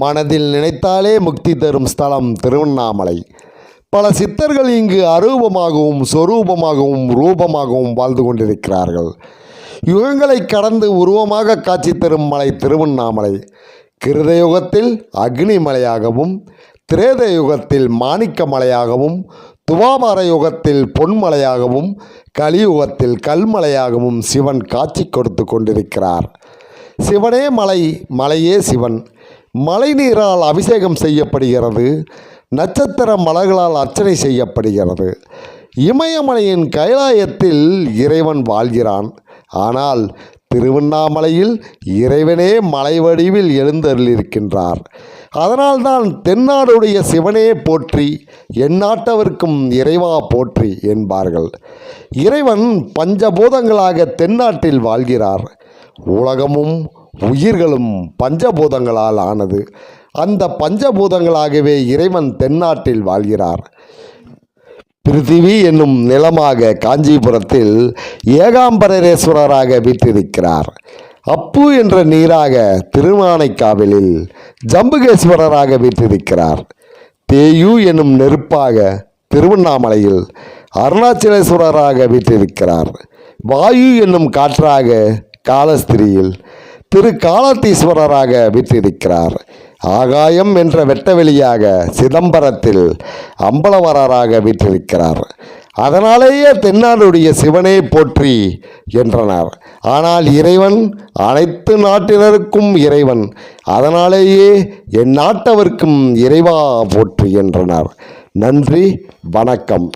மனதில் நினைத்தாலே முக்தி தரும் ஸ்தலம் திருவண்ணாமலை. பல சித்தர்கள் இங்கு அரூபமாகவும் சொரூபமாகவும் ரூபமாகவும் வாழ்ந்து கொண்டிருக்கிறார்கள். யுகங்களை கடந்து உருவமாக காட்சி தரும் மலை திருவண்ணாமலை. கிருத யுகத்தில் அக்னி மலையாகவும், திரேத யுகத்தில் மாணிக்க மலையாகவும், துவாபார யுகத்தில் பொன்மலையாகவும், கலியுகத்தில் கல்மலையாகவும் சிவன் காட்சி கொடுத்து கொண்டிருக்கிறார். சிவனே மலை, மலையே சிவன். மழை நீரால் அபிஷேகம் செய்யப்படுகிறது. நட்சத்திர மலர்களால் அர்ச்சனை செய்யப்படுகிறது. இமயமலையின் கைலாயத்தில் இறைவன் வாழ்கிறான். ஆனால் திருவண்ணாமலையில் இறைவனே மலை வடிவில் எழுந்தருளிருக்கின்றார். அதனால்தான் தென்னாடுடைய சிவனே போற்றி, எந்நாட்டவர்க்கும் இறைவா போற்றி என்பார்கள். இறைவன் பஞ்சபூதங்களாக தென்னாட்டில் வாழ்கிறார். உலகமும் உயிர்களும் பஞ்சபூதங்களால் ஆனது. அந்த பஞ்சபூதங்களாகவே இறைவன் தென்னாட்டில் வாழ்கிறார். பிருத்திவி என்னும் நிலமாக காஞ்சிபுரத்தில் ஏகாம்பரேஸ்வரராக வீற்றிருக்கிறார். அப்பு என்ற நீராக திருவானைக்காவலில் ஜம்புகேஸ்வரராக வீற்றிருக்கிறார். தேயு என்னும் நெருப்பாக திருவண்ணாமலையில் அருணாச்சலேஸ்வரராக வீற்றிருக்கிறார். வாயு என்னும் காற்றாக காலஸ்திரியில் திரு காலத்தீஸ்வரராக வீற்றிருக்கிறார். ஆகாயம் என்ற வெட்டவெளியாக சிதம்பரத்தில் அம்பலவரராக வீற்றிருக்கிறார். அதனாலேயே தென்னாடுடைய சிவனே போற்றி என்றனர். ஆனால் இறைவன் அனைத்து நாட்டினருக்கும் இறைவன். அதனாலேயே என் நாட்டவர்க்கும் இறைவா போற்றி என்றனர். நன்றி, வணக்கம்.